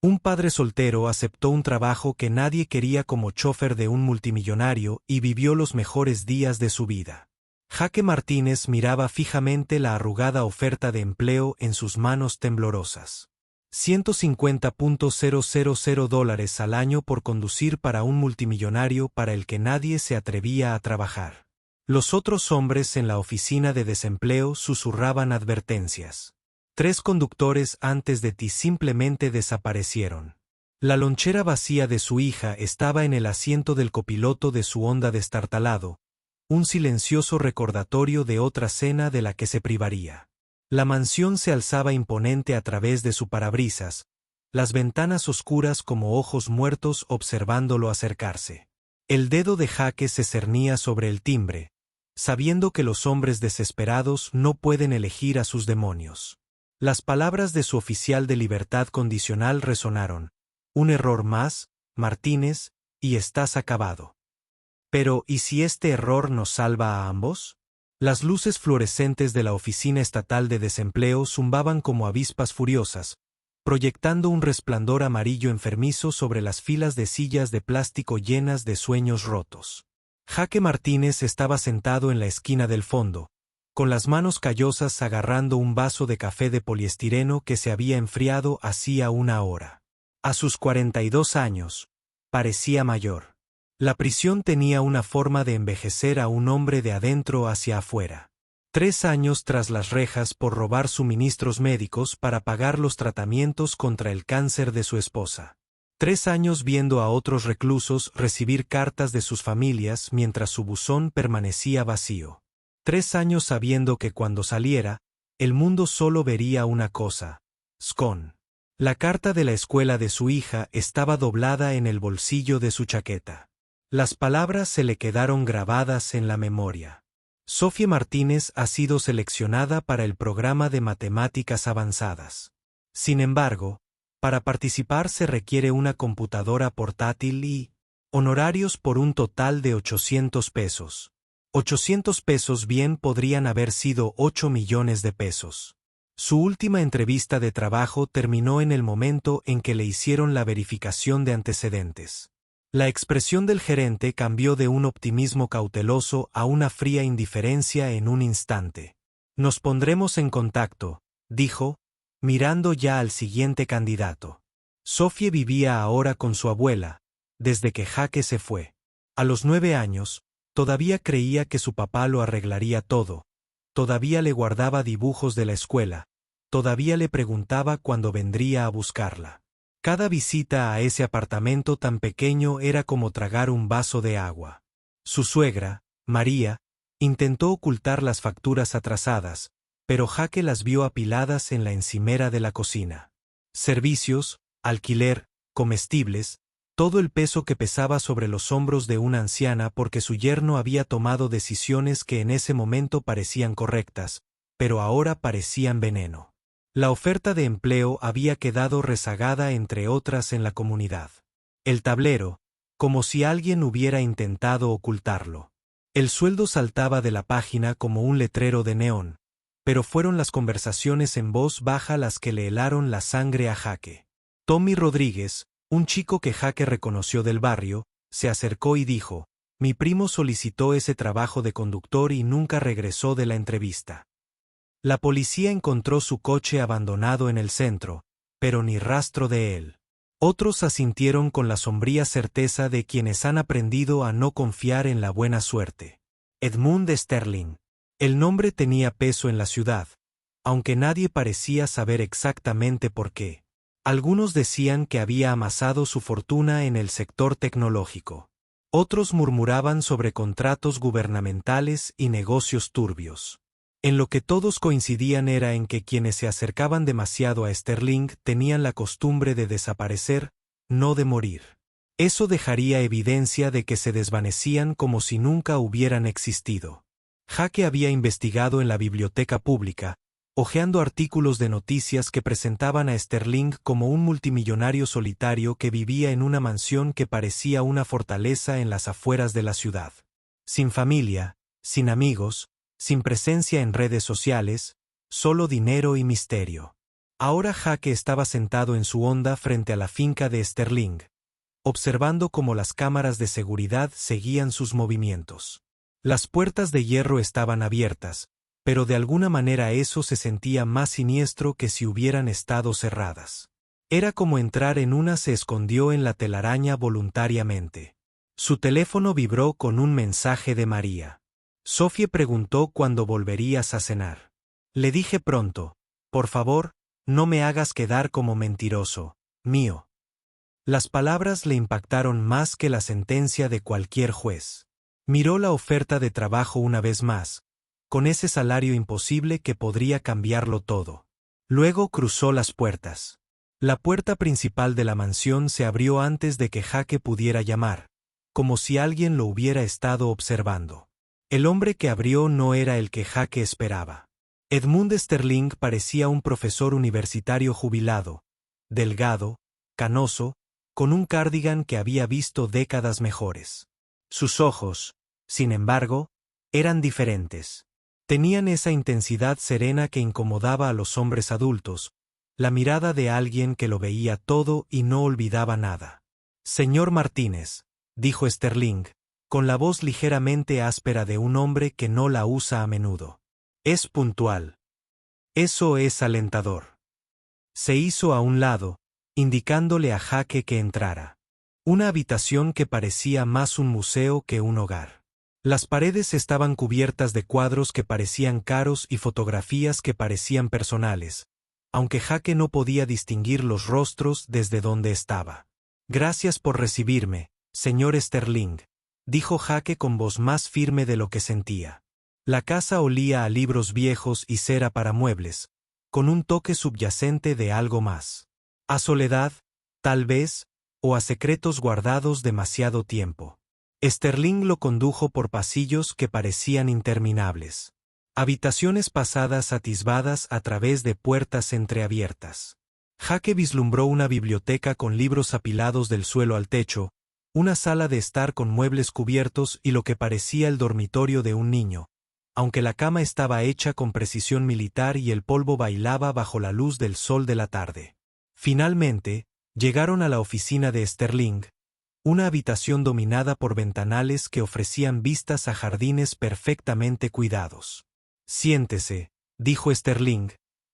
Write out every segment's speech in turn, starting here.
Un padre soltero aceptó un trabajo que nadie quería como chofer de un multimillonario y vivió los mejores días de su vida. Jaque Martínez miraba fijamente la arrugada oferta de empleo en sus manos temblorosas. $150,000 al año por conducir para un multimillonario para el que nadie se atrevía a trabajar. Los otros hombres en la oficina de desempleo susurraban advertencias. 3 conductores antes de ti simplemente desaparecieron. La lonchera vacía de su hija estaba en el asiento del copiloto de su Honda destartalado, un silencioso recordatorio de otra cena de la que se privaría. La mansión se alzaba imponente a través de su parabrisas, las ventanas oscuras como ojos muertos observándolo acercarse. El dedo de Jaque se cernía sobre el timbre, sabiendo que los hombres desesperados no pueden elegir a sus demonios. Las palabras de su oficial de libertad condicional resonaron. Un error más, Martínez, y estás acabado. Pero, ¿y si este error nos salva a ambos? Las luces fluorescentes de la Oficina Estatal de Desempleo zumbaban como avispas furiosas, proyectando un resplandor amarillo enfermizo sobre las filas de sillas de plástico llenas de sueños rotos. Jaque Martínez estaba sentado en la esquina del fondo, con las manos callosas agarrando un vaso de café de poliestireno que se había enfriado hacía una hora. A sus 42 años, parecía mayor. La prisión tenía una forma de envejecer a un hombre de adentro hacia afuera. 3 años tras las rejas por robar suministros médicos para pagar los tratamientos contra el cáncer de su esposa. 3 años viendo a otros reclusos recibir cartas de sus familias mientras su buzón permanecía vacío. 3 años sabiendo que cuando saliera, el mundo solo vería una cosa: Scone. La carta de la escuela de su hija estaba doblada en el bolsillo de su chaqueta. Las palabras se le quedaron grabadas en la memoria. Sofía Martínez ha sido seleccionada para el programa de matemáticas avanzadas. Sin embargo, para participar se requiere una computadora portátil y honorarios por un total de $800. 800 pesos bien podrían haber sido 8 millones de pesos. Su última entrevista de trabajo terminó en el momento en que le hicieron la verificación de antecedentes. La expresión del gerente cambió de un optimismo cauteloso a una fría indiferencia en un instante. Nos pondremos en contacto, dijo, mirando ya al siguiente candidato. Sofía vivía ahora con su abuela, desde que Jaque se fue. A los 9 años, todavía creía que su papá lo arreglaría todo, todavía le guardaba dibujos de la escuela, todavía le preguntaba cuándo vendría a buscarla. Cada visita a ese apartamento tan pequeño era como tragar un vaso de agua. Su suegra, María, intentó ocultar las facturas atrasadas, pero Jaque las vio apiladas en la encimera de la cocina. Servicios, alquiler, comestibles, todo el peso que pesaba sobre los hombros de una anciana porque su yerno había tomado decisiones que en ese momento parecían correctas, pero ahora parecían veneno. La oferta de empleo había quedado rezagada entre otras en la comunidad. El tablero, como si alguien hubiera intentado ocultarlo. El sueldo saltaba de la página como un letrero de neón, pero fueron las conversaciones en voz baja las que le helaron la sangre a Jaque. Tommy Rodríguez, un chico que Jaque reconoció del barrio, se acercó y dijo: mi primo solicitó ese trabajo de conductor y nunca regresó de la entrevista. La policía encontró su coche abandonado en el centro, pero ni rastro de él. Otros asintieron con la sombría certeza de quienes han aprendido a no confiar en la buena suerte. Edmund Sterling. El nombre tenía peso en la ciudad, aunque nadie parecía saber exactamente por qué. Algunos decían que había amasado su fortuna en el sector tecnológico. Otros murmuraban sobre contratos gubernamentales y negocios turbios. En lo que todos coincidían era en que quienes se acercaban demasiado a Sterling tenían la costumbre de desaparecer, no de morir. Eso dejaría evidencia de que se desvanecían como si nunca hubieran existido. Jaque había investigado en la biblioteca pública, hojeando artículos de noticias que presentaban a Sterling como un multimillonario solitario que vivía en una mansión que parecía una fortaleza en las afueras de la ciudad. Sin familia, sin amigos, sin presencia en redes sociales, solo dinero y misterio. Ahora Jaque estaba sentado en su honda frente a la finca de Sterling, observando cómo las cámaras de seguridad seguían sus movimientos. Las puertas de hierro estaban abiertas, pero de alguna manera eso se sentía más siniestro que si hubieran estado cerradas. Era como entrar en una. Se escondió en la telaraña voluntariamente. Su teléfono vibró con un mensaje de María. Sophie preguntó cuándo volverías a cenar. Le dije pronto. Por favor, no me hagas quedar como mentiroso, mío. Las palabras le impactaron más que la sentencia de cualquier juez. Miró la oferta de trabajo una vez más, con ese salario imposible que podría cambiarlo todo. Luego cruzó las puertas. La puerta principal de la mansión se abrió antes de que Jaque pudiera llamar, como si alguien lo hubiera estado observando. El hombre que abrió no era el que Jaque esperaba. Edmund Sterling parecía un profesor universitario jubilado, delgado, canoso, con un cardigan que había visto décadas mejores. Sus ojos, sin embargo, eran diferentes. Tenían esa intensidad serena que incomodaba a los hombres adultos, la mirada de alguien que lo veía todo y no olvidaba nada. Señor Martínez, dijo Sterling, con la voz ligeramente áspera de un hombre que no la usa a menudo. Es puntual. Eso es alentador. Se hizo a un lado, indicándole a Jaque que entrara. Una habitación que parecía más un museo que un hogar. Las paredes estaban cubiertas de cuadros que parecían caros y fotografías que parecían personales, aunque Jaque no podía distinguir los rostros desde donde estaba. Gracias por recibirme, señor Sterling, dijo Jaque con voz más firme de lo que sentía. La casa olía a libros viejos y cera para muebles, con un toque subyacente de algo más. A soledad, tal vez, o a secretos guardados demasiado tiempo. Sterling lo condujo por pasillos que parecían interminables. Habitaciones pasadas atisbadas a través de puertas entreabiertas. Jaque vislumbró una biblioteca con libros apilados del suelo al techo, una sala de estar con muebles cubiertos y lo que parecía el dormitorio de un niño, aunque la cama estaba hecha con precisión militar y el polvo bailaba bajo la luz del sol de la tarde. Finalmente, llegaron a la oficina de Sterling, una habitación dominada por ventanales que ofrecían vistas a jardines perfectamente cuidados. Siéntese, dijo Sterling,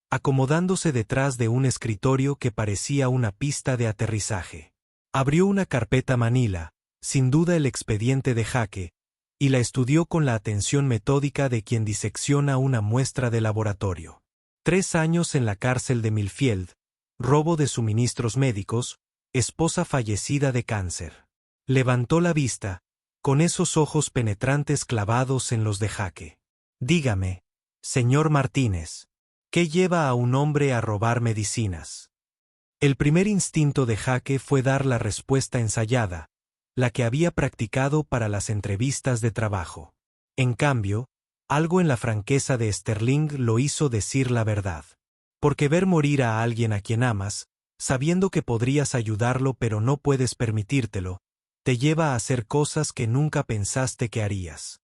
acomodándose detrás de un escritorio que parecía una pista de aterrizaje. Abrió una carpeta manila, sin duda el expediente de Jaque, y la estudió con la atención metódica de quien disecciona una muestra de laboratorio. 3 años en la cárcel de Millfield, robo de suministros médicos, esposa fallecida de cáncer. Levantó la vista, con esos ojos penetrantes clavados en los de Jaque. Dígame, señor Martínez, ¿qué lleva a un hombre a robar medicinas? El primer instinto de Jaque fue dar la respuesta ensayada, la que había practicado para las entrevistas de trabajo. En cambio, algo en la franqueza de Sterling lo hizo decir la verdad. Porque ver morir a alguien a quien amas, sabiendo que podrías ayudarlo pero no puedes permitírtelo, te lleva a hacer cosas que nunca pensaste que harías.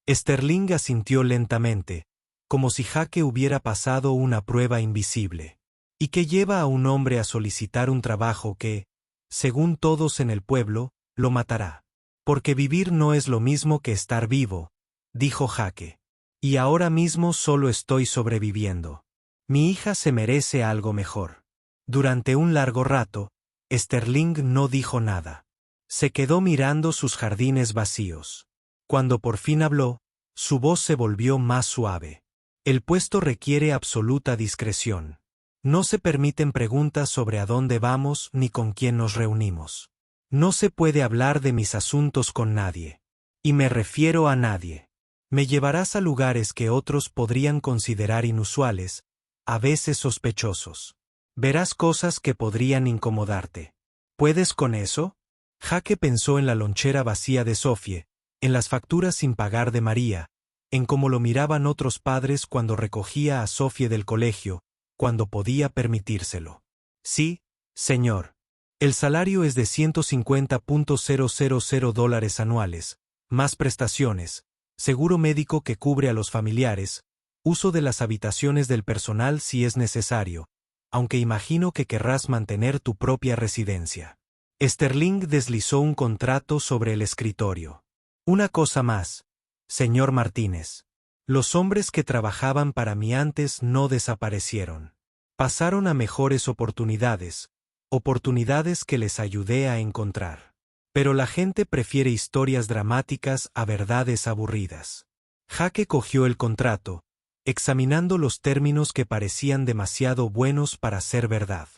Sterling asintió lentamente, como si Jaque hubiera pasado una prueba invisible. ¿Y qué lleva a un hombre a solicitar un trabajo que, según todos en el pueblo, lo matará? Porque vivir no es lo mismo que estar vivo, dijo Jaque. Y ahora mismo solo estoy sobreviviendo. Mi hija se merece algo mejor. Durante un largo rato, Sterling no dijo nada. Se quedó mirando sus jardines vacíos. Cuando por fin habló, su voz se volvió más suave. El puesto requiere absoluta discreción. No se permiten preguntas sobre a dónde vamos ni con quién nos reunimos. No se puede hablar de mis asuntos con nadie. Y me refiero a nadie. Me llevarás a lugares que otros podrían considerar inusuales, a veces sospechosos. Verás cosas que podrían incomodarte. ¿Puedes con eso? Jaque pensó en la lonchera vacía de Sophie, en las facturas sin pagar de María, en cómo lo miraban otros padres cuando recogía a Sophie del colegio, cuando podía permitírselo. Sí, señor. El salario es de $150,000 anuales, más prestaciones, seguro médico que cubre a los familiares, uso de las habitaciones del personal si es necesario, aunque imagino que querrás mantener tu propia residencia. Sterling deslizó un contrato sobre el escritorio. Una cosa más, señor Martínez. Los hombres que trabajaban para mí antes no desaparecieron. Pasaron a mejores oportunidades que les ayudé a encontrar. Pero la gente prefiere historias dramáticas a verdades aburridas. Jake cogió el contrato, examinando los términos que parecían demasiado buenos para ser verdad.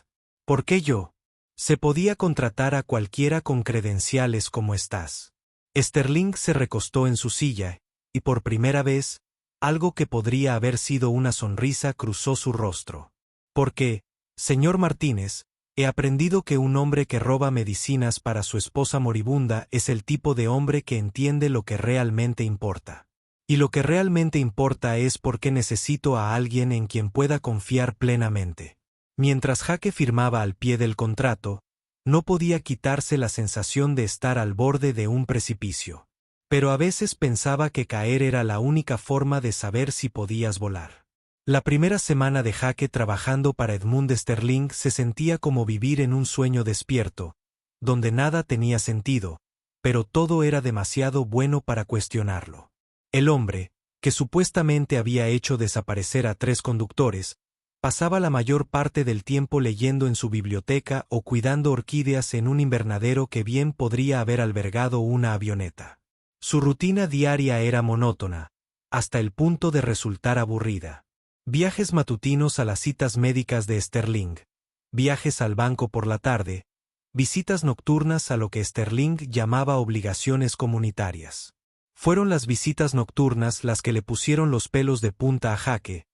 ¿Por qué yo? Se podía contratar a cualquiera con credenciales como estás. Sterling se recostó en su silla, y por primera vez, algo que podría haber sido una sonrisa cruzó su rostro. Porque, señor Martínez, he aprendido que un hombre que roba medicinas para su esposa moribunda es el tipo de hombre que entiende lo que realmente importa. Y lo que realmente importa es por qué necesito a alguien en quien pueda confiar plenamente. Mientras Jake firmaba al pie del contrato, no podía quitarse la sensación de estar al borde de un precipicio. Pero a veces pensaba que caer era la única forma de saber si podías volar. La primera semana de Jake trabajando para Edmund Sterling se sentía como vivir en un sueño despierto, donde nada tenía sentido, pero todo era demasiado bueno para cuestionarlo. El hombre, que supuestamente había hecho desaparecer a 3 conductores, pasaba la mayor parte del tiempo leyendo en su biblioteca o cuidando orquídeas en un invernadero que bien podría haber albergado una avioneta. Su rutina diaria era monótona, hasta el punto de resultar aburrida. Viajes matutinos a las citas médicas de Sterling, viajes al banco por la tarde, visitas nocturnas a lo que Sterling llamaba obligaciones comunitarias. Fueron las visitas nocturnas las que le pusieron los pelos de punta a Jake,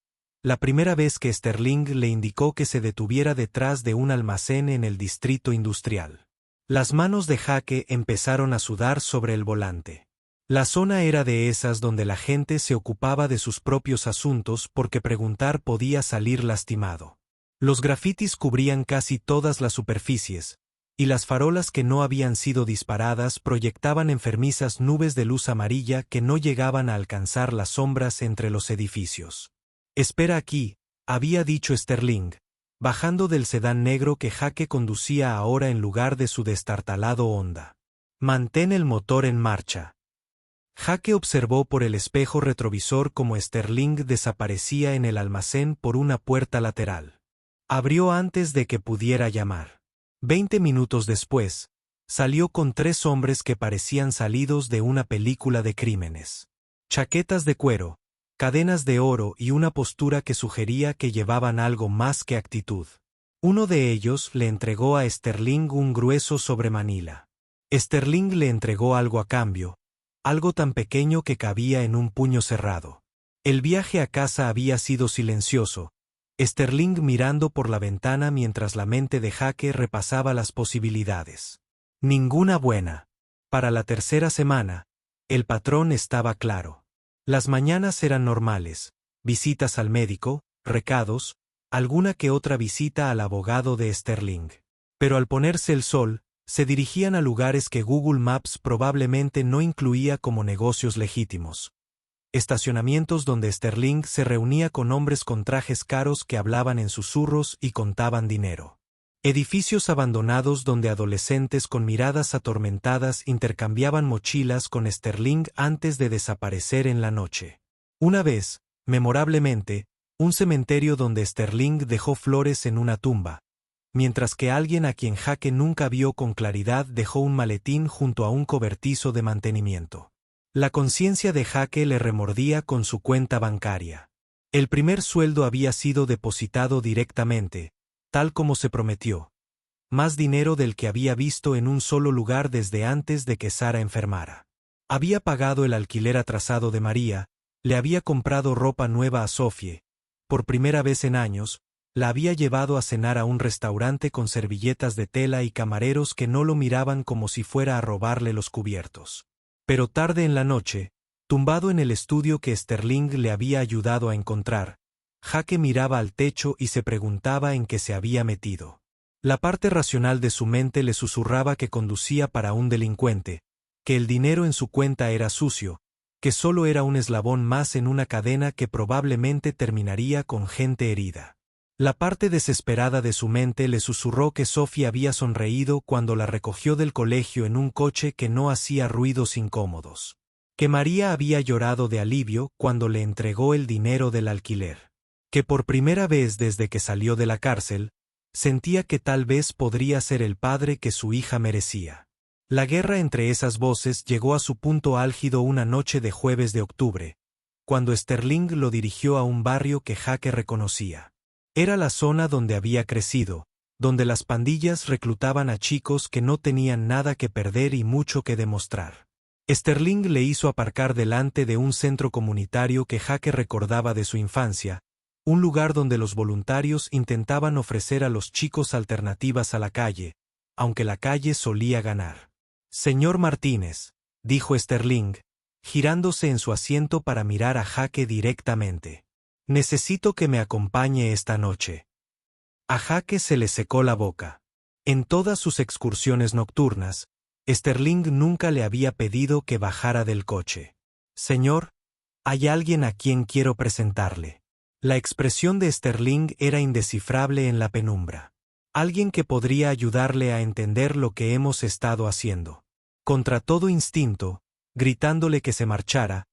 la primera vez que Sterling le indicó que se detuviera detrás de un almacén en el distrito industrial. Las manos de Jake empezaron a sudar sobre el volante. La zona era de esas donde la gente se ocupaba de sus propios asuntos porque preguntar podía salir lastimado. Los grafitis cubrían casi todas las superficies, y las farolas que no habían sido disparadas proyectaban enfermizas nubes de luz amarilla que no llegaban a alcanzar las sombras entre los edificios. «Espera aquí», había dicho Sterling, bajando del sedán negro que Jake conducía ahora en lugar de su destartalado Honda. «Mantén el motor en marcha». Jake observó por el espejo retrovisor cómo Sterling desaparecía en el almacén por una puerta lateral. Abrió antes de que pudiera llamar. 20 minutos después, salió con 3 hombres que parecían salidos de una película de crímenes. Chaquetas de cuero, cadenas de oro y una postura que sugería que llevaban algo más que actitud. Uno de ellos le entregó a Sterling un grueso sobre Manila. Sterling le entregó algo a cambio, algo tan pequeño que cabía en un puño cerrado. El viaje a casa había sido silencioso, Sterling mirando por la ventana mientras la mente de Jake repasaba las posibilidades. Ninguna buena. Para la tercera semana, el patrón estaba claro. Las mañanas eran normales, visitas al médico, recados, alguna que otra visita al abogado de Sterling. Pero al ponerse el sol, se dirigían a lugares que Google Maps probablemente no incluía como negocios legítimos. Estacionamientos donde Sterling se reunía con hombres con trajes caros que hablaban en susurros y contaban dinero. Edificios abandonados donde adolescentes con miradas atormentadas intercambiaban mochilas con Sterling antes de desaparecer en la noche. Una vez, memorablemente, un cementerio donde Sterling dejó flores en una tumba, mientras que alguien a quien Jake nunca vio con claridad dejó un maletín junto a un cobertizo de mantenimiento. La conciencia de Jake le remordía con su cuenta bancaria. El primer sueldo había sido depositado directamente, tal como se prometió. Más dinero del que había visto en un solo lugar desde antes de que Sara enfermara. Había pagado el alquiler atrasado de María, le había comprado ropa nueva a Sophie. Por primera vez en años, la había llevado a cenar a un restaurante con servilletas de tela y camareros que no lo miraban como si fuera a robarle los cubiertos. Pero tarde en la noche, tumbado en el estudio que Sterling le había ayudado a encontrar, Jake miraba al techo y se preguntaba en qué se había metido. La parte racional de su mente le susurraba que conducía para un delincuente, que el dinero en su cuenta era sucio, que solo era un eslabón más en una cadena que probablemente terminaría con gente herida. La parte desesperada de su mente le susurró que Sophie había sonreído cuando la recogió del colegio en un coche que no hacía ruidos incómodos. Que María había llorado de alivio cuando le entregó el dinero del alquiler. Que por primera vez desde que salió de la cárcel, sentía que tal vez podría ser el padre que su hija merecía. La guerra entre esas voces llegó a su punto álgido una noche de jueves de octubre, cuando Sterling lo dirigió a un barrio que Jake reconocía. Era la zona donde había crecido, donde las pandillas reclutaban a chicos que no tenían nada que perder y mucho que demostrar. Sterling le hizo aparcar delante de un centro comunitario que Jake recordaba de su infancia, un lugar donde los voluntarios intentaban ofrecer a los chicos alternativas a la calle, aunque la calle solía ganar. «Señor Martínez», dijo Sterling, girándose en su asiento para mirar a Jake directamente. «Necesito que me acompañe esta noche». A Jake se le secó la boca. En todas sus excursiones nocturnas, Sterling nunca le había pedido que bajara del coche. «Señor, hay alguien a quien quiero presentarle». La expresión de Sterling era indescifrable en la penumbra. Alguien que podría ayudarle a entender lo que hemos estado haciendo. Contra todo instinto, gritándole que se marchara,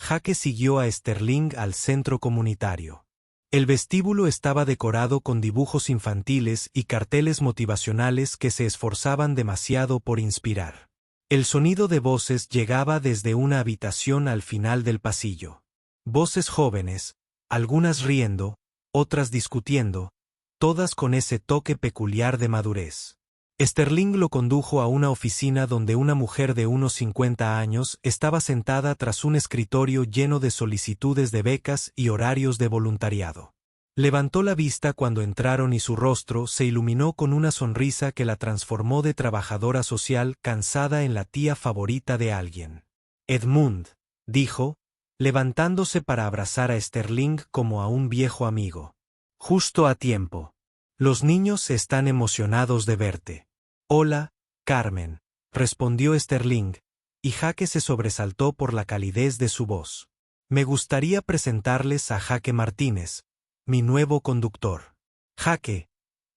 Jake siguió a Sterling al centro comunitario. El vestíbulo estaba decorado con dibujos infantiles y carteles motivacionales que se esforzaban demasiado por inspirar. El sonido de voces llegaba desde una habitación al final del pasillo. Voces jóvenes, algunas riendo, otras discutiendo, todas con ese toque peculiar de madurez. Sterling lo condujo a una oficina donde una mujer de unos 50 años estaba sentada tras un escritorio lleno de solicitudes de becas y horarios de voluntariado. Levantó la vista cuando entraron y su rostro se iluminó con una sonrisa que la transformó de trabajadora social cansada en la tía favorita de alguien. «Edmund», dijo, levantándose para abrazar a Sterling como a un viejo amigo. «Justo a tiempo. Los niños están emocionados de verte». «Hola, Carmen», respondió Sterling, y Jake se sobresaltó por la calidez de su voz. «Me gustaría presentarles a Jake Martínez, mi nuevo conductor». «Jake,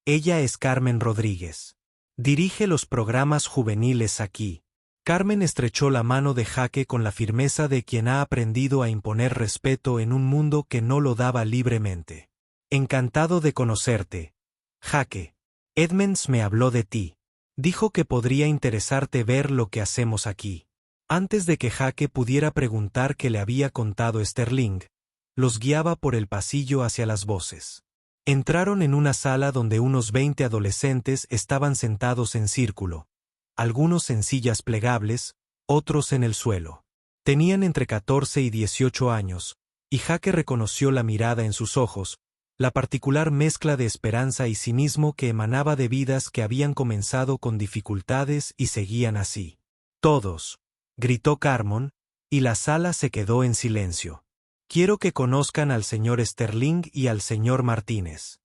ella es Carmen Rodríguez. Dirige los programas juveniles aquí». Carmen estrechó la mano de Jake con la firmeza de quien ha aprendido a imponer respeto en un mundo que no lo daba libremente. «Encantado de conocerte, Jake. Edmonds me habló de ti. Dijo que podría interesarte ver lo que hacemos aquí». Antes de que Jake pudiera preguntar qué le había contado Sterling, los guiaba por el pasillo hacia las voces. Entraron en una sala donde unos 20 adolescentes estaban sentados en círculo, algunos en sillas plegables, otros en el suelo. Tenían entre 14 y 18 años, y Jake reconoció la mirada en sus ojos, la particular mezcla de esperanza y cinismo que emanaba de vidas que habían comenzado con dificultades y seguían así. «Todos», gritó Carmen, y la sala se quedó en silencio. «Quiero que conozcan al señor Sterling y al señor Martínez».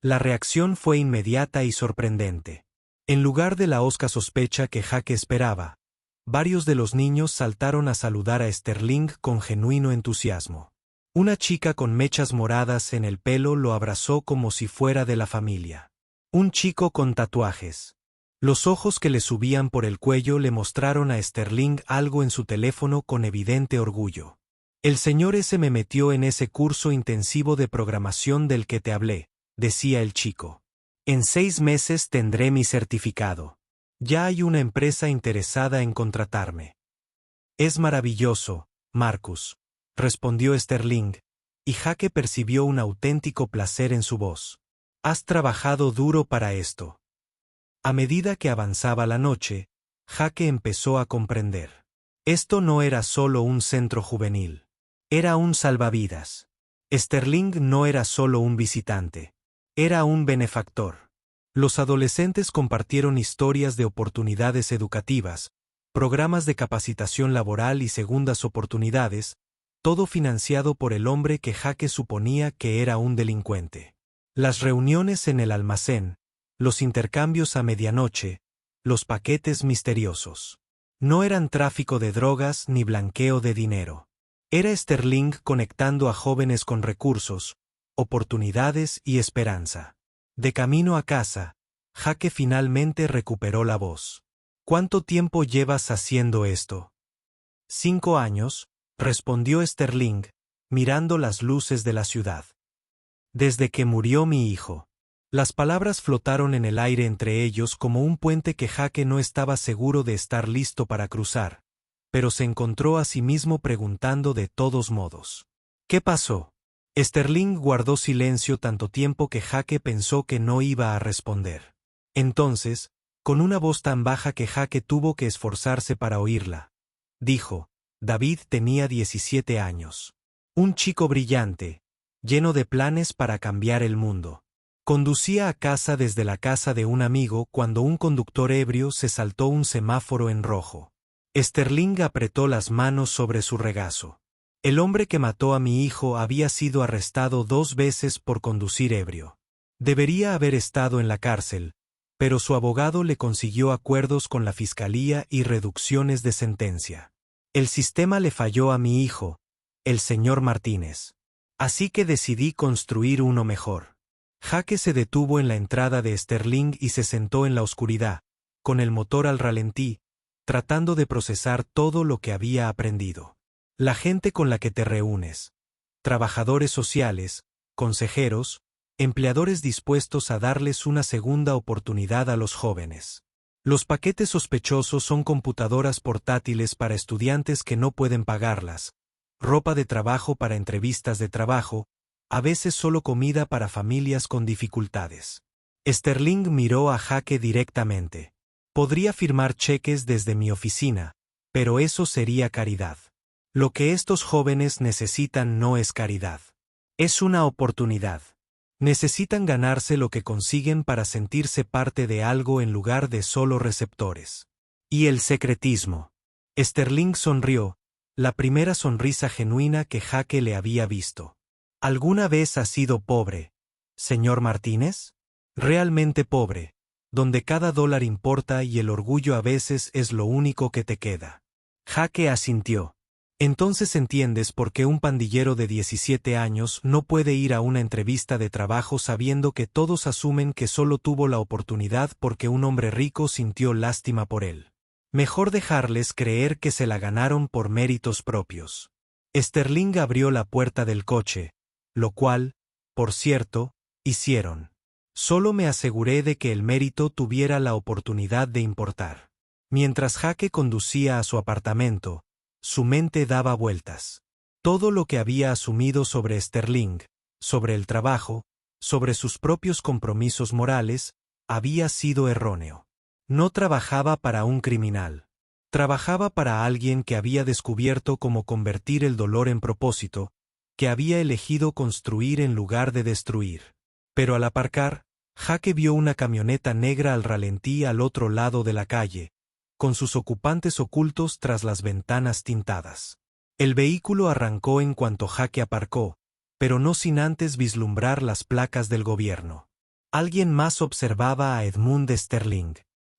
La reacción fue inmediata y sorprendente. En lugar de la hosca sospecha que Jake esperaba, varios de los niños saltaron a saludar a Sterling con genuino entusiasmo. Una chica con mechas moradas en el pelo lo abrazó como si fuera de la familia. Un chico con tatuajes. Los ojos que le subían por el cuello le mostraron a Sterling algo en su teléfono con evidente orgullo. «El señor S me metió en ese curso intensivo de programación del que te hablé», decía el chico. «En 6 meses tendré mi certificado. Ya hay una empresa interesada en contratarme». «Es maravilloso, Marcus», respondió Sterling, y Jake percibió un auténtico placer en su voz. «Has trabajado duro para esto». A medida que avanzaba la noche, Jake empezó a comprender. Esto no era solo un centro juvenil. Era un salvavidas. Sterling no era solo un visitante. Era un benefactor. Los adolescentes compartieron historias de oportunidades educativas, programas de capacitación laboral y segundas oportunidades, todo financiado por el hombre que Jake suponía que era un delincuente. Las reuniones en el almacén, los intercambios a medianoche, los paquetes misteriosos. No eran tráfico de drogas ni blanqueo de dinero. Era Sterling conectando a jóvenes con recursos, oportunidades y esperanza. De camino a casa, Jake finalmente recuperó la voz. ¿Cuánto tiempo llevas haciendo esto? 5 años, respondió Sterling, mirando las luces de la ciudad. Desde que murió mi hijo. Las palabras flotaron en el aire entre ellos como un puente que Jake no estaba seguro de estar listo para cruzar, pero se encontró a sí mismo preguntando de todos modos. ¿Qué pasó? Sterling guardó silencio tanto tiempo que Jake pensó que no iba a responder. Entonces, con una voz tan baja que Jake tuvo que esforzarse para oírla, dijo: David tenía 17 años. Un chico brillante, lleno de planes para cambiar el mundo. Conducía a casa desde la casa de un amigo cuando un conductor ebrio se saltó un semáforo en rojo. Sterling apretó las manos sobre su regazo. El hombre que mató a mi hijo había sido arrestado 2 veces por conducir ebrio. Debería haber estado en la cárcel, pero su abogado le consiguió acuerdos con la fiscalía y reducciones de sentencia. El sistema le falló a mi hijo, el señor Martínez. Así que decidí construir uno mejor. Jake se detuvo en la entrada de Sterling y se sentó en la oscuridad, con el motor al ralentí, tratando de procesar todo lo que había aprendido. La gente con la que te reúnes. Trabajadores sociales, consejeros, empleadores dispuestos a darles una segunda oportunidad a los jóvenes. Los paquetes sospechosos son computadoras portátiles para estudiantes que no pueden pagarlas, ropa de trabajo para entrevistas de trabajo, a veces solo comida para familias con dificultades. Sterling miró a Jake directamente. Podría firmar cheques desde mi oficina, pero eso sería caridad. Lo que estos jóvenes necesitan no es caridad. Es una oportunidad. Necesitan ganarse lo que consiguen para sentirse parte de algo en lugar de solo receptores. Y el secretismo. Sterling sonrió, la primera sonrisa genuina que Jake le había visto. ¿Alguna vez has sido pobre, señor Martínez? Realmente pobre, donde cada dólar importa y el orgullo a veces es lo único que te queda. Jake asintió. Entonces entiendes por qué un pandillero de 17 años no puede ir a una entrevista de trabajo sabiendo que todos asumen que solo tuvo la oportunidad porque un hombre rico sintió lástima por él. Mejor dejarles creer que se la ganaron por méritos propios. Sterling abrió la puerta del coche, lo cual, por cierto, hicieron. Solo me aseguré de que el mérito tuviera la oportunidad de importar. Mientras Jake conducía a su apartamento, su mente daba vueltas. Todo lo que había asumido sobre Sterling, sobre el trabajo, sobre sus propios compromisos morales, había sido erróneo. No trabajaba para un criminal. Trabajaba para alguien que había descubierto cómo convertir el dolor en propósito, que había elegido construir en lugar de destruir. Pero al aparcar, Jake vio una camioneta negra al ralentí al otro lado de la calle, con sus ocupantes ocultos tras las ventanas tintadas. El vehículo arrancó en cuanto Jake aparcó, pero no sin antes vislumbrar las placas del gobierno. Alguien más observaba a Edmund Sterling.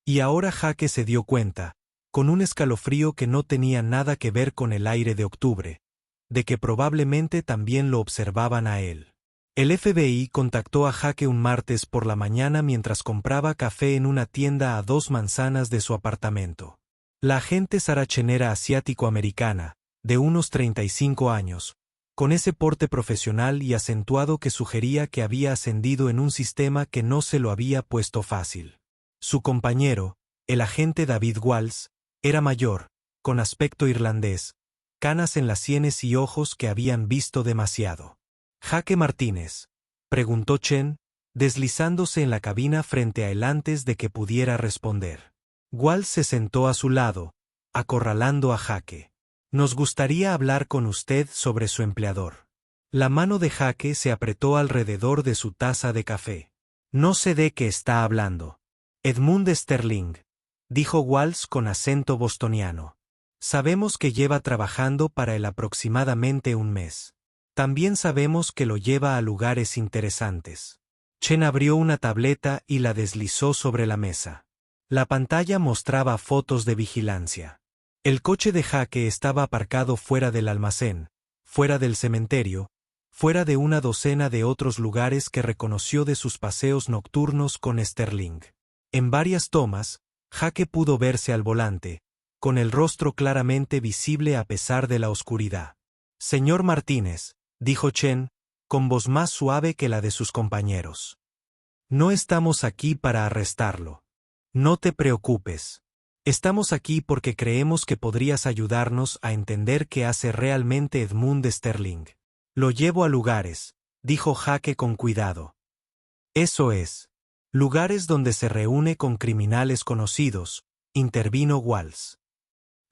Y ahora Jake se dio cuenta, con un escalofrío que no tenía nada que ver con el aire de octubre, de que probablemente también lo observaban a él. El FBI contactó a Jake un martes por la mañana mientras compraba café en una tienda a 2 manzanas de su apartamento. La agente sarachenera asiático-americana, de unos 35 años, con ese porte profesional y acentuado que sugería que había ascendido en un sistema que no se lo había puesto fácil. Su compañero, el agente David Walls, era mayor, con aspecto irlandés, canas en las sienes y ojos que habían visto demasiado. «¿Jake Martínez?», preguntó Chen, deslizándose en la cabina frente a él antes de que pudiera responder. Walls se sentó a su lado, acorralando a Jake. «Nos gustaría hablar con usted sobre su empleador». La mano de Jake se apretó alrededor de su taza de café. «No sé de qué está hablando». «Edmund Sterling», dijo Walls con acento bostoniano. «Sabemos que lleva trabajando para él aproximadamente un mes. También sabemos que lo lleva a lugares interesantes». Chen abrió una tableta y la deslizó sobre la mesa. La pantalla mostraba fotos de vigilancia. El coche de Jake estaba aparcado fuera del almacén, fuera del cementerio, fuera de una docena de otros lugares que reconoció de sus paseos nocturnos con Sterling. En varias tomas, Jake pudo verse al volante, con el rostro claramente visible a pesar de la oscuridad. «Señor Martínez», dijo Chen, con voz más suave que la de sus compañeros. «No estamos aquí para arrestarlo. No te preocupes. Estamos aquí porque creemos que podrías ayudarnos a entender qué hace realmente Edmund Sterling. Lo llevo a lugares», dijo Jake con cuidado. «Eso es. Lugares donde se reúne con criminales conocidos», intervino Walls.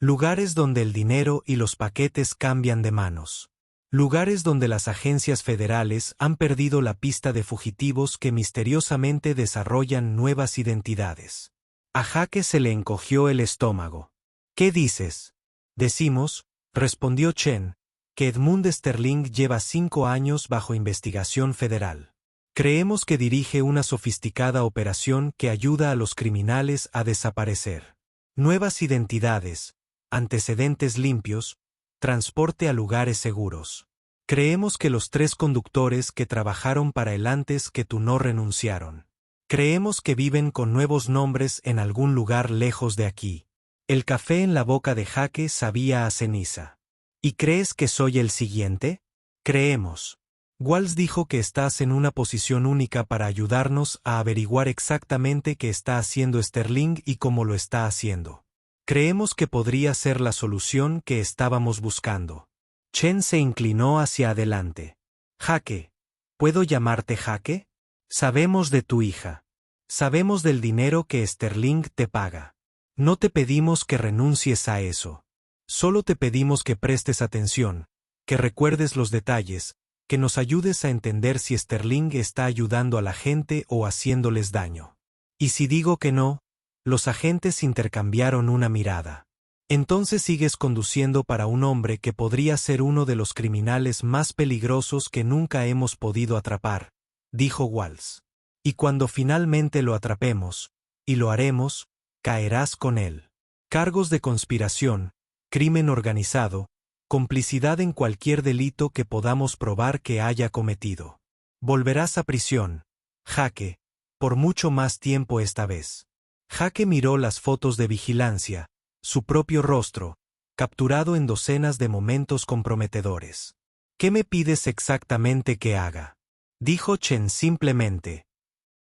«Lugares donde el dinero y los paquetes cambian de manos. Lugares donde las agencias federales han perdido la pista de fugitivos que misteriosamente desarrollan nuevas identidades». A Jake se le encogió el estómago. «¿Qué dices?» «Decimos», respondió Chen, «que Edmund Sterling lleva 5 años bajo investigación federal. Creemos que dirige una sofisticada operación que ayuda a los criminales a desaparecer. Nuevas identidades, antecedentes limpios, transporte a lugares seguros. Creemos que los 3 conductores que trabajaron para él antes que tú no renunciaron. Creemos que viven con nuevos nombres en algún lugar lejos de aquí». El café en la boca de Jake sabía a ceniza. «¿Y crees que soy el siguiente?» «Creemos. Walls dijo que estás en una posición única para ayudarnos a averiguar exactamente qué está haciendo Sterling y cómo lo está haciendo. Creemos que podría ser la solución que estábamos buscando». Chen se inclinó hacia adelante. «Jake, ¿puedo llamarte Jake? Sabemos de tu hija. Sabemos del dinero que Sterling te paga. No te pedimos que renuncies a eso. Solo te pedimos que prestes atención, que recuerdes los detalles, que nos ayudes a entender si Sterling está ayudando a la gente o haciéndoles daño». «¿Y si digo que no?» Los agentes intercambiaron una mirada. «Entonces sigues conduciendo para un hombre que podría ser uno de los criminales más peligrosos que nunca hemos podido atrapar», dijo Walls. «Y cuando finalmente lo atrapemos, y lo haremos, caerás con él. Cargos de conspiración, crimen organizado, complicidad en cualquier delito que podamos probar que haya cometido. Volverás a prisión, Jake, por mucho más tiempo esta vez». Jake miró las fotos de vigilancia, su propio rostro, capturado en docenas de momentos comprometedores. «¿Qué me pides exactamente que haga?», dijo Chen simplemente.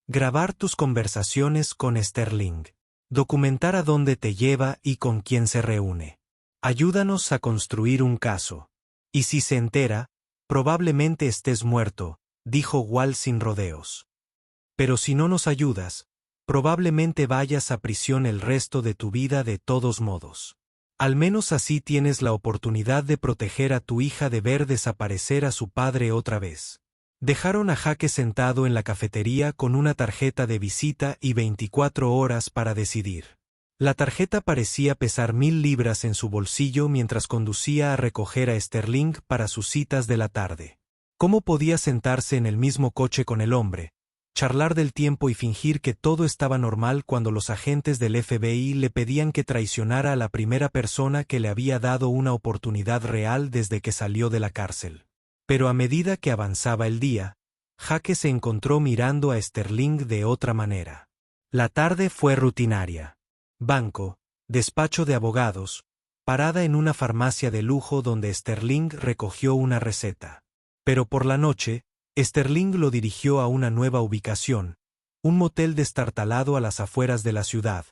«Grabar tus conversaciones con Sterling. Documentar a dónde te lleva y con quién se reúne. Ayúdanos a construir un caso. Y si se entera, probablemente estés muerto», dijo Wall sin rodeos. «Pero si no nos ayudas, probablemente vayas a prisión el resto de tu vida de todos modos. Al menos así tienes la oportunidad de proteger a tu hija de ver desaparecer a su padre otra vez». Dejaron a Jake sentado en la cafetería con una tarjeta de visita y 24 horas para decidir. La tarjeta parecía pesar 1000 libras en su bolsillo mientras conducía a recoger a Sterling para sus citas de la tarde. ¿Cómo podía sentarse en el mismo coche con el hombre, charlar del tiempo y fingir que todo estaba normal cuando los agentes del FBI le pedían que traicionara a la primera persona que le había dado una oportunidad real desde que salió de la cárcel? Pero a medida que avanzaba el día, Jake se encontró mirando a Sterling de otra manera. La tarde fue rutinaria. Banco, despacho de abogados, parada en una farmacia de lujo donde Sterling recogió una receta. Pero por la noche, Sterling lo dirigió a una nueva ubicación, un motel destartalado a las afueras de la ciudad,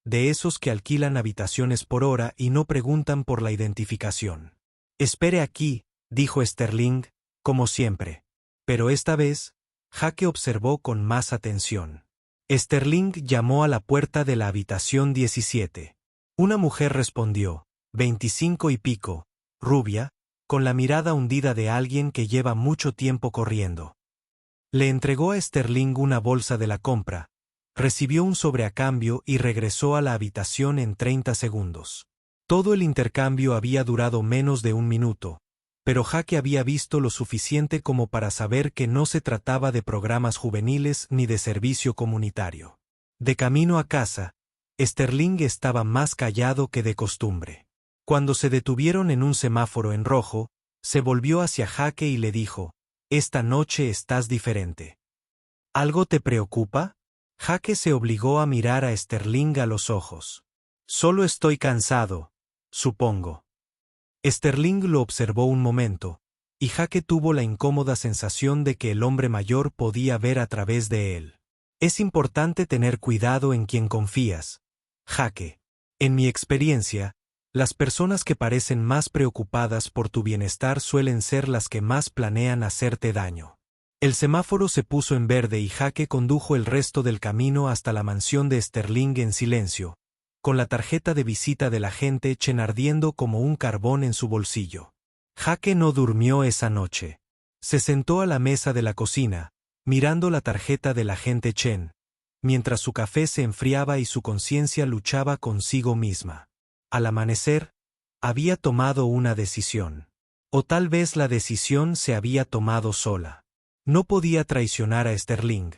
de esos que alquilan habitaciones por hora y no preguntan por la identificación. «Espere aquí», dijo Sterling, como siempre. Pero esta vez, Jake observó con más atención. Sterling llamó a la puerta de la habitación 17. Una mujer respondió, 25 y pico, rubia, con la mirada hundida de alguien que lleva mucho tiempo corriendo. Le entregó a Sterling una bolsa de la compra, recibió un sobre a cambio y regresó a la habitación en 30 segundos. Todo el intercambio había durado menos de un minuto, pero Jake había visto lo suficiente como para saber que no se trataba de programas juveniles ni de servicio comunitario. De camino a casa, Sterling estaba más callado que de costumbre. Cuando se detuvieron en un semáforo en rojo, Se volvió hacia Jake y le dijo: «Esta noche estás diferente». ¿Algo te preocupa? Jake se obligó a mirar a Sterling a los ojos. «Solo estoy cansado, supongo». Sterling lo observó un momento, y Jake tuvo la incómoda sensación de que el hombre mayor podía ver a través de él. «Es importante tener cuidado en quien confías, Jake. En mi experiencia, las personas que parecen más preocupadas por tu bienestar suelen ser las que más planean hacerte daño». El semáforo se puso en verde y Jake condujo el resto del camino hasta la mansión de Sterling en silencio, con la tarjeta de visita del agente Chen ardiendo como un carbón en su bolsillo. Jake no durmió esa noche. Se sentó a la mesa de la cocina, mirando la tarjeta del agente Chen, mientras su café se enfriaba y su conciencia luchaba consigo misma. Al amanecer, había tomado una decisión. O tal vez la decisión se había tomado sola. No podía traicionar a Sterling,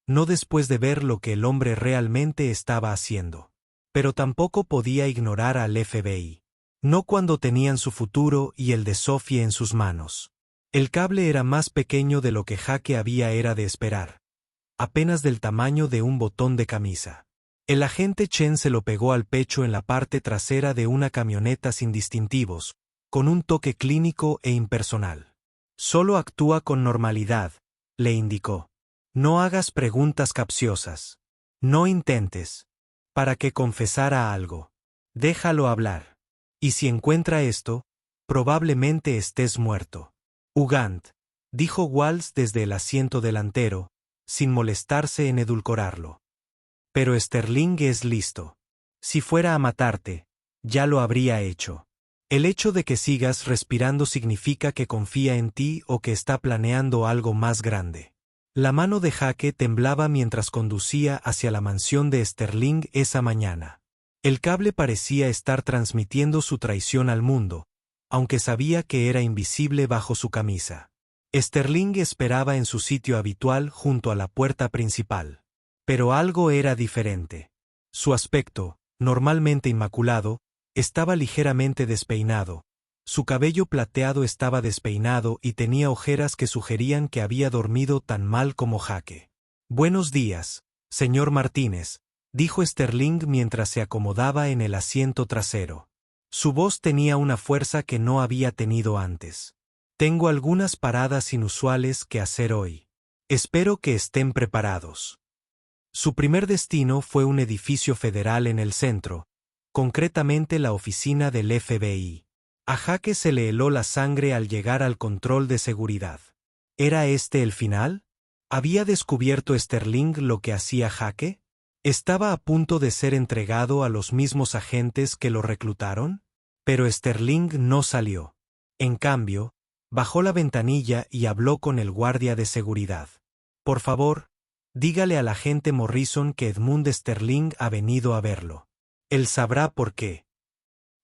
no después de ver lo que el hombre realmente estaba haciendo. Pero tampoco podía ignorar al FBI. No cuando tenían su futuro y el de Sophie en sus manos. El cable era más pequeño de lo que Jake era de esperar. Apenas del tamaño de un botón de camisa. El agente Chen se lo pegó al pecho en la parte trasera de una camioneta sin distintivos, con un toque clínico e impersonal. «Solo actúa con normalidad», le indicó. «No hagas preguntas capciosas. No intentes. Para que confesara algo. Déjalo hablar. Y si encuentra esto, probablemente estés muerto». «Ugant», dijo Walls desde el asiento delantero, sin molestarse en edulcorarlo. «Pero Sterling es listo. Si fuera a matarte, ya lo habría hecho. El hecho de que sigas respirando significa que confía en ti o que está planeando algo más grande». La mano de Jake temblaba mientras conducía hacia la mansión de Sterling esa mañana. El cable parecía estar transmitiendo su traición al mundo, aunque sabía que era invisible bajo su camisa. Sterling esperaba en su sitio habitual junto a la puerta principal. Pero algo era diferente. Su aspecto, normalmente inmaculado, estaba ligeramente despeinado. Su cabello plateado estaba despeinado y tenía ojeras que sugerían que había dormido tan mal como Jake. «Buenos días, señor Martínez», dijo Sterling mientras se acomodaba en el asiento trasero. Su voz tenía una fuerza que no había tenido antes. «Tengo algunas paradas inusuales que hacer hoy. Espero que estén preparados». Su primer destino fue un edificio federal en el centro, concretamente la oficina del FBI. A Jake se le heló la sangre al llegar al control de seguridad. ¿Era este el final? ¿Había descubierto Sterling lo que hacía Jake? ¿Estaba a punto de ser entregado a los mismos agentes que lo reclutaron? Pero Sterling no salió. En cambio, bajó la ventanilla y habló con el guardia de seguridad. «Por favor, dígale al agente Morrison que Edmund Sterling ha venido a verlo. Él sabrá por qué».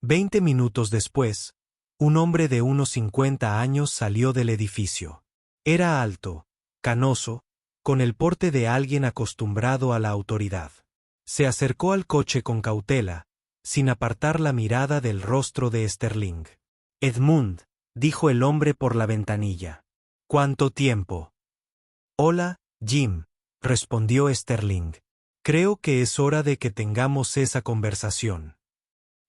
20 minutos después, un hombre de unos 50 años salió del edificio. Era alto, canoso, con el porte de alguien acostumbrado a la autoridad. Se acercó al coche con cautela, sin apartar la mirada del rostro de Sterling. «Edmund», dijo el hombre por la ventanilla. «¿Cuánto tiempo?» «Hola, Jim», respondió Sterling. «Creo que es hora de que tengamos esa conversación».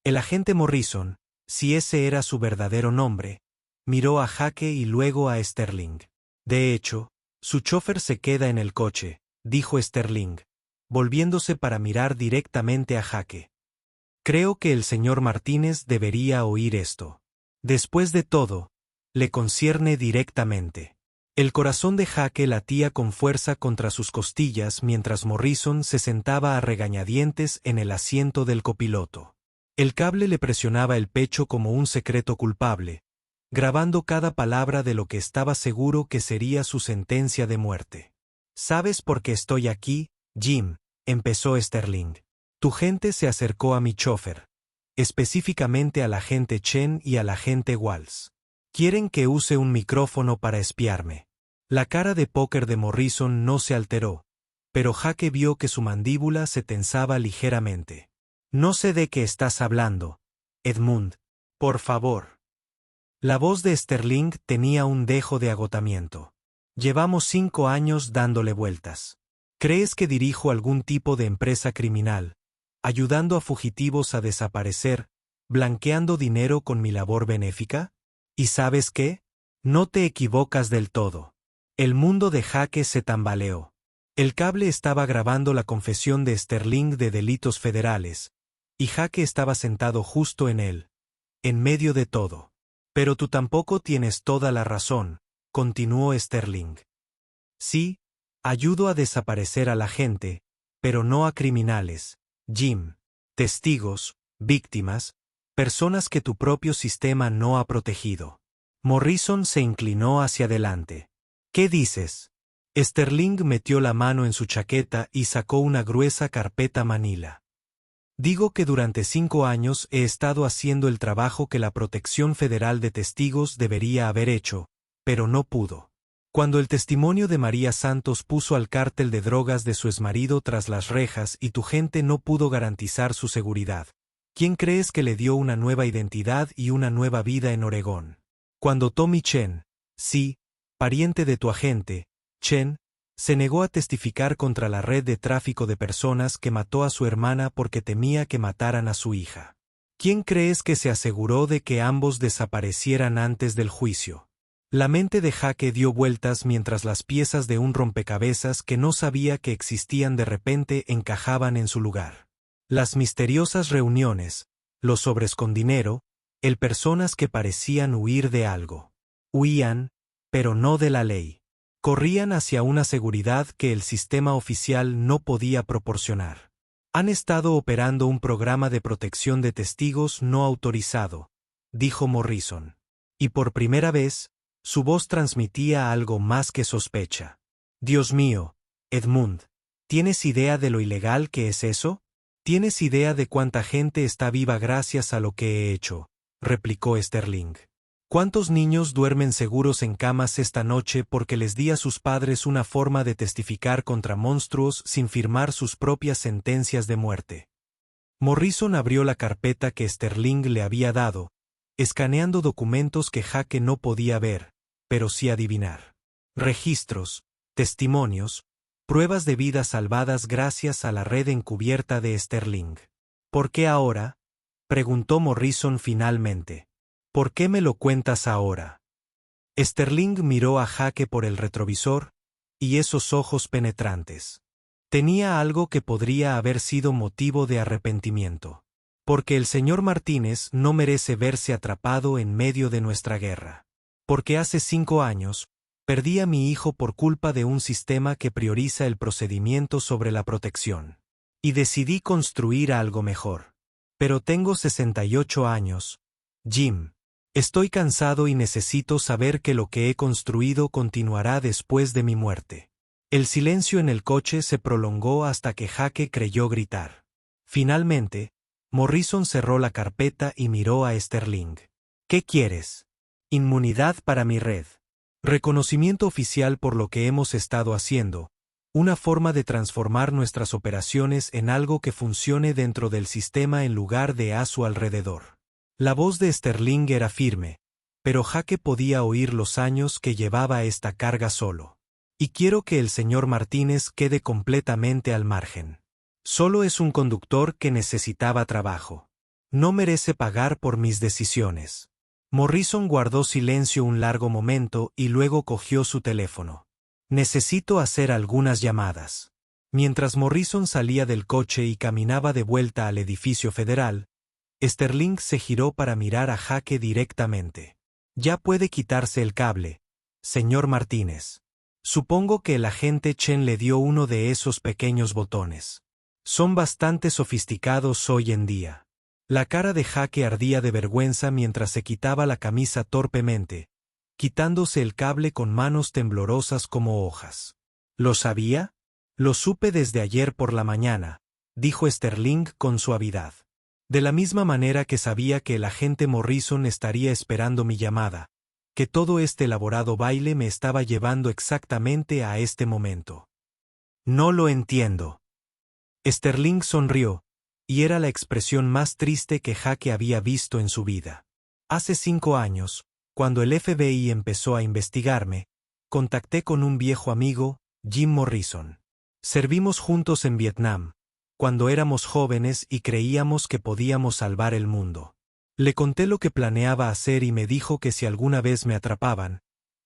El agente Morrison, si ese era su verdadero nombre, miró a Jake y luego a Sterling. «De hecho, su chofer se queda en el coche», dijo Sterling, volviéndose para mirar directamente a Jake. «Creo que el señor Martínez debería oír esto. Después de todo, le concierne directamente». El corazón de Jake latía con fuerza contra sus costillas mientras Morrison se sentaba a regañadientes en el asiento del copiloto. El cable le presionaba el pecho como un secreto culpable, grabando cada palabra de lo que estaba seguro que sería su sentencia de muerte. «¿Sabes por qué estoy aquí, Jim?», empezó Sterling. «Tu gente se acercó a mi chofer, específicamente al agente Chen y al agente Walls. Quieren que use un micrófono para espiarme». La cara de póker de Morrison no se alteró, pero Jake vio que su mandíbula se tensaba ligeramente. «No sé de qué estás hablando, Edmund. Por favor». La voz de Sterling tenía un dejo de agotamiento. Llevamos 5 años dándole vueltas. ¿Crees que dirijo algún tipo de empresa criminal, ayudando a fugitivos a desaparecer, blanqueando dinero con mi labor benéfica? ¿Y sabes qué? No te equivocas del todo. El mundo de Jake se tambaleó. El cable estaba grabando la confesión de Sterling de delitos federales, y Jake estaba sentado justo en él, en medio de todo. Pero tú tampoco tienes toda la razón, continuó Sterling. Sí, ayudo a desaparecer a la gente, pero no a criminales, Jim. Testigos, víctimas, personas que tu propio sistema no ha protegido. Morrison se inclinó hacia adelante. ¿Qué dices? Sterling metió la mano en su chaqueta y sacó una gruesa carpeta manila. Digo que durante 5 años he estado haciendo el trabajo que la Protección Federal de Testigos debería haber hecho, pero no pudo. Cuando el testimonio de María Santos puso al cártel de drogas de su exmarido tras las rejas y tu gente no pudo garantizar su seguridad, ¿quién crees que le dio una nueva identidad y una nueva vida en Oregón? Cuando Tommy Chen, sí, pariente de tu agente, Chen, se negó a testificar contra la red de tráfico de personas que mató a su hermana porque temía que mataran a su hija. ¿Quién crees que se aseguró de que ambos desaparecieran antes del juicio? La mente de Jake dio vueltas mientras las piezas de un rompecabezas que no sabía que existían de repente encajaban en su lugar. Las misteriosas reuniones, los sobres con dinero, el personas que parecían huir de algo. Huían, pero no de la ley. Corrían hacia una seguridad que el sistema oficial no podía proporcionar. Han estado operando un programa de protección de testigos no autorizado, dijo Morrison. Y por primera vez, su voz transmitía algo más que sospecha. Dios mío, Edmund, ¿tienes idea de lo ilegal que es eso? ¿Tienes idea de cuánta gente está viva gracias a lo que he hecho?, replicó Sterling. ¿Cuántos niños duermen seguros en camas esta noche porque les di a sus padres una forma de testificar contra monstruos sin firmar sus propias sentencias de muerte? Morrison abrió la carpeta que Sterling le había dado, escaneando documentos que Jake no podía ver, pero sí adivinar. Registros, testimonios, pruebas de vidas salvadas gracias a la red encubierta de Sterling. ¿Por qué ahora?, preguntó Morrison finalmente. ¿Por qué me lo cuentas ahora? Sterling miró a Jake por el retrovisor, y esos ojos penetrantes. Tenía algo que podría haber sido motivo de arrepentimiento. Porque el señor Martínez no merece verse atrapado en medio de nuestra guerra. Porque hace 5 años, perdí a mi hijo por culpa de un sistema que prioriza el procedimiento sobre la protección. Y decidí construir algo mejor. Pero tengo 68 años, Jim. Estoy cansado y necesito saber que lo que he construido continuará después de mi muerte. El silencio en el coche se prolongó hasta que Jake creyó gritar. Finalmente, Morrison cerró la carpeta y miró a Sterling. ¿Qué quieres? Inmunidad para mi red. Reconocimiento oficial por lo que hemos estado haciendo. Una forma de transformar nuestras operaciones en algo que funcione dentro del sistema en lugar de a su alrededor. La voz de Sterling era firme, pero Jake podía oír los años que llevaba esta carga solo. Y quiero que el señor Martínez quede completamente al margen. Solo es un conductor que necesitaba trabajo. No merece pagar por mis decisiones. Morrison guardó silencio un largo momento y luego cogió su teléfono. Necesito hacer algunas llamadas. Mientras Morrison salía del coche y caminaba de vuelta al edificio federal, Sterling se giró para mirar a Jake directamente. Ya puede quitarse el cable, señor Martínez. Supongo que el agente Chen le dio uno de esos pequeños botones. Son bastante sofisticados hoy en día. La cara de Jake ardía de vergüenza mientras se quitaba la camisa torpemente, quitándose el cable con manos temblorosas como hojas. ¿Lo sabía? Lo supe desde ayer por la mañana, dijo Sterling con suavidad. De la misma manera que sabía que el agente Morrison estaría esperando mi llamada, que todo este elaborado baile me estaba llevando exactamente a este momento. No lo entiendo. Sterling sonrió, y era la expresión más triste que Jake había visto en su vida. Hace 5 años, Cuando el FBI empezó a investigarme, contacté con un viejo amigo, Jim Morrison. Servimos juntos en Vietnam, cuando éramos jóvenes y creíamos que podíamos salvar el mundo. Le conté lo que planeaba hacer y me dijo que si alguna vez me atrapaban,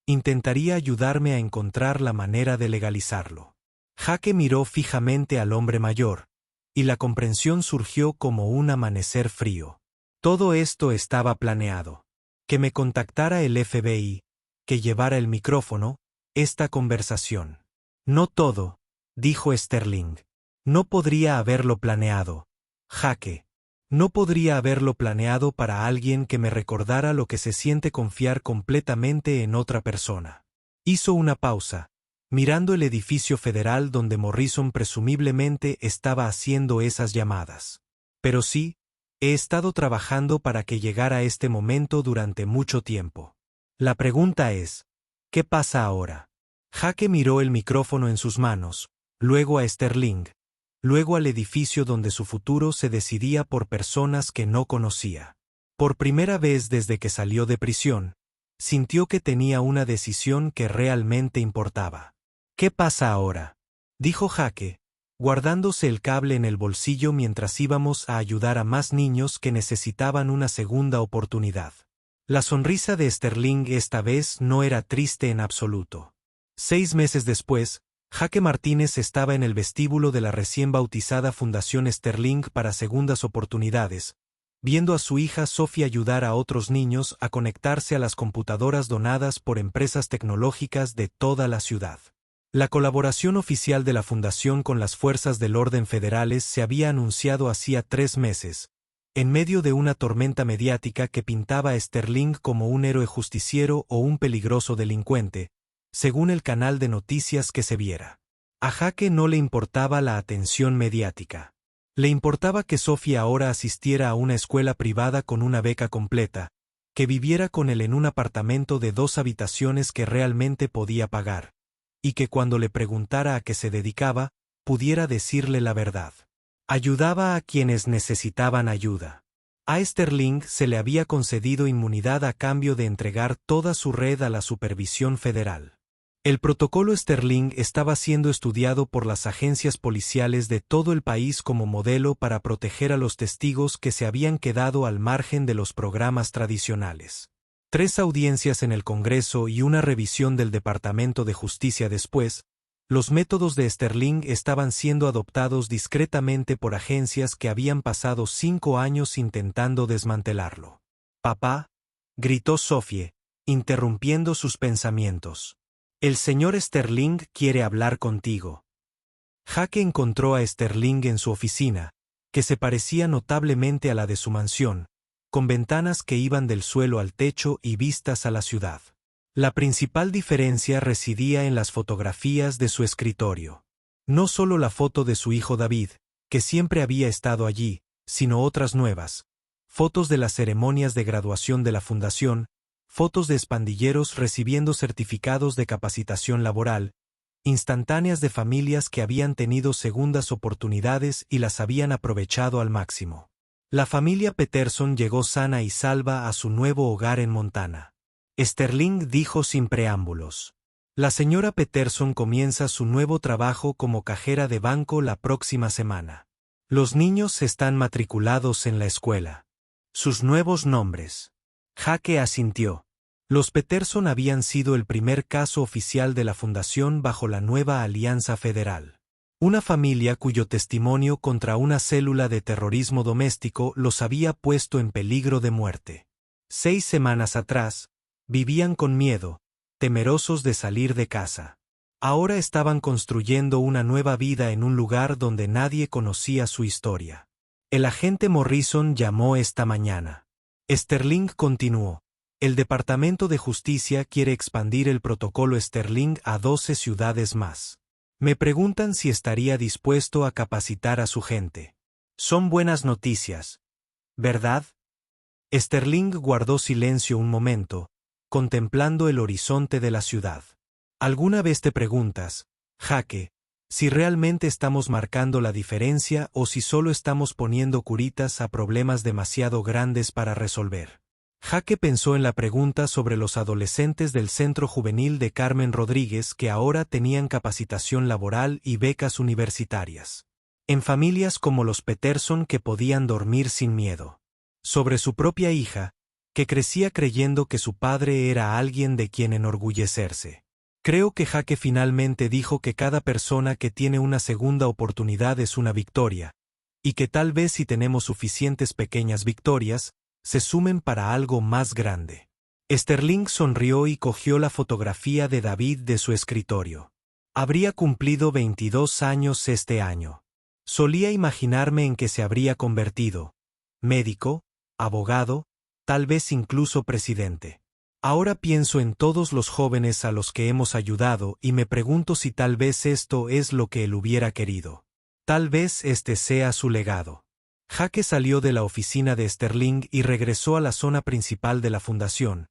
intentaría ayudarme a encontrar la manera de legalizarlo. Jake miró fijamente al hombre mayor, y la comprensión surgió como un amanecer frío. Todo esto estaba planeado. Que me contactara el FBI, que llevara el micrófono, esta conversación. No todo, dijo Sterling. No podría haberlo planeado, Jake. No podría haberlo planeado para alguien que me recordara lo que se siente confiar completamente en otra persona. Hizo una pausa, mirando el edificio federal donde Morrison presumiblemente estaba haciendo esas llamadas. Pero sí, he estado trabajando para que llegara este momento durante mucho tiempo. La pregunta es, ¿qué pasa ahora? Jake miró el micrófono en sus manos, luego a Sterling, luego al edificio donde su futuro se decidía por personas que no conocía. Por primera vez desde que salió de prisión, sintió que tenía una decisión que realmente importaba. ¿Qué pasa ahora?, dijo Jake, guardándose el cable en el bolsillo mientras íbamos a ayudar a más niños que necesitaban una segunda oportunidad. La sonrisa de Sterling esta vez no era triste en absoluto. 6 meses después, Jake Martínez estaba en el vestíbulo de la recién bautizada Fundación Sterling para Segundas Oportunidades, viendo a su hija Sophie ayudar a otros niños a conectarse a las computadoras donadas por empresas tecnológicas de toda la ciudad. La colaboración oficial de la Fundación con las fuerzas del orden federales se había anunciado hacía 3 meses, en medio de una tormenta mediática que pintaba a Sterling como un héroe justiciero o un peligroso delincuente, según el canal de noticias que se viera. A Jake no le importaba la atención mediática. Le importaba que Sophie ahora asistiera a una escuela privada con una beca completa, que viviera con él en un apartamento de 2 habitaciones que realmente podía pagar, y que cuando le preguntara a qué se dedicaba, pudiera decirle la verdad. Ayudaba a quienes necesitaban ayuda. A Sterling se le había concedido inmunidad a cambio de entregar toda su red a la supervisión federal. El protocolo Sterling estaba siendo estudiado por las agencias policiales de todo el país como modelo para proteger a los testigos que se habían quedado al margen de los programas tradicionales. 3 audiencias en el Congreso y una revisión del Departamento de Justicia después, los métodos de Sterling estaban siendo adoptados discretamente por agencias que habían pasado 5 años intentando desmantelarlo. «Papá», gritó Sophie, interrumpiendo sus pensamientos. «El señor Sterling quiere hablar contigo». Jake encontró a Sterling en su oficina, que se parecía notablemente a la de su mansión, con ventanas que iban del suelo al techo y vistas a la ciudad. La principal diferencia residía en las fotografías de su escritorio. No solo la foto de su hijo David, que siempre había estado allí, sino otras nuevas. Fotos de las ceremonias de graduación de la fundación, fotos de expandilleros recibiendo certificados de capacitación laboral, instantáneas de familias que habían tenido segundas oportunidades y las habían aprovechado al máximo. La familia Peterson llegó sana y salva a su nuevo hogar en Montana. Sterling dijo sin preámbulos. La señora Peterson comienza su nuevo trabajo como cajera de banco la próxima semana. Los niños están matriculados en la escuela. Sus nuevos nombres. Jake asintió. Los Peterson habían sido el primer caso oficial de la fundación bajo la nueva Alianza Federal. Una familia cuyo testimonio contra una célula de terrorismo doméstico los había puesto en peligro de muerte. 6 semanas atrás, vivían con miedo, temerosos de salir de casa. Ahora estaban construyendo una nueva vida en un lugar donde nadie conocía su historia. El agente Morrison llamó esta mañana. Sterling continuó. El Departamento de Justicia quiere expandir el protocolo Sterling a 12 ciudades más. Me preguntan si estaría dispuesto a capacitar a su gente. Son buenas noticias, ¿verdad? Sterling guardó silencio un momento, contemplando el horizonte de la ciudad. ¿Alguna vez te preguntas, Jake, si realmente estamos marcando la diferencia o si solo estamos poniendo curitas a problemas demasiado grandes para resolver? Jaque pensó en la pregunta sobre los adolescentes del Centro Juvenil de Carmen Rodríguez que ahora tenían capacitación laboral y becas universitarias. En familias como los Peterson que podían dormir sin miedo. Sobre su propia hija, que crecía creyendo que su padre era alguien de quien enorgullecerse. Creo que Jaque finalmente dijo que cada persona que tiene una segunda oportunidad es una victoria, y que tal vez si tenemos suficientes pequeñas victorias, se sumen para algo más grande. Sterling sonrió y cogió la fotografía de David de su escritorio. Habría cumplido 22 años este año. Solía imaginarme en que se habría convertido. Médico, abogado, tal vez incluso presidente. Ahora pienso en todos los jóvenes a los que hemos ayudado y me pregunto si tal vez esto es lo que él hubiera querido. Tal vez este sea su legado. Jaque salió de la oficina de Sterling y regresó a la zona principal de la fundación,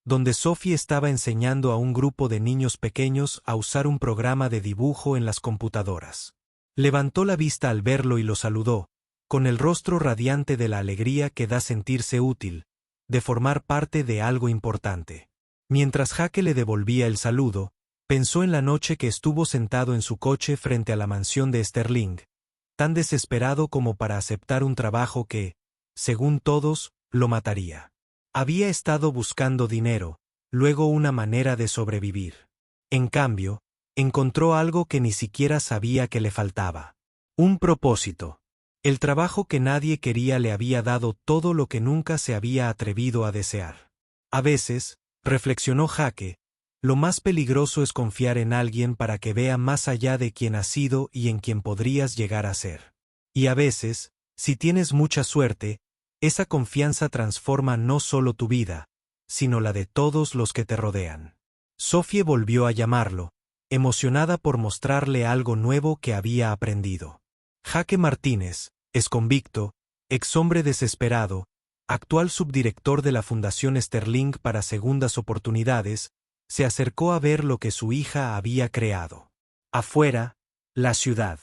donde Sophie estaba enseñando a un grupo de niños pequeños a usar un programa de dibujo en las computadoras. Levantó la vista al verlo y lo saludó, con el rostro radiante de la alegría que da sentirse útil, de formar parte de algo importante. Mientras Jaque le devolvía el saludo, pensó en la noche que estuvo sentado en su coche frente a la mansión de Sterling, tan desesperado como para aceptar un trabajo que, según todos, lo mataría. Había estado buscando dinero, luego una manera de sobrevivir. En cambio, encontró algo que ni siquiera sabía que le faltaba. Un propósito. El trabajo que nadie quería le había dado todo lo que nunca se había atrevido a desear. A veces, reflexionó Jaque, lo más peligroso es confiar en alguien para que vea más allá de quien has sido y en quien podrías llegar a ser. Y a veces, si tienes mucha suerte, esa confianza transforma no solo tu vida, sino la de todos los que te rodean. Sophie volvió a llamarlo, emocionada por mostrarle algo nuevo que había aprendido. Jaque Martínez, exconvicto, exhombre desesperado, actual subdirector de la Fundación Sterling para Segundas Oportunidades, se acercó a ver lo que su hija había creado. Afuera, la ciudad.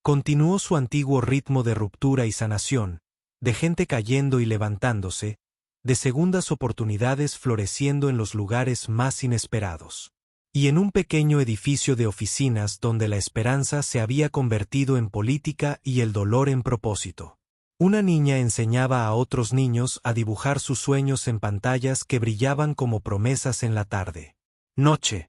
Continuó su antiguo ritmo de ruptura y sanación, de gente cayendo y levantándose, de segundas oportunidades floreciendo en los lugares más inesperados. Y en un pequeño edificio de oficinas donde la esperanza se había convertido en política y el dolor en propósito. Una niña enseñaba a otros niños a dibujar sus sueños en pantallas que brillaban como promesas en la tarde. Noche.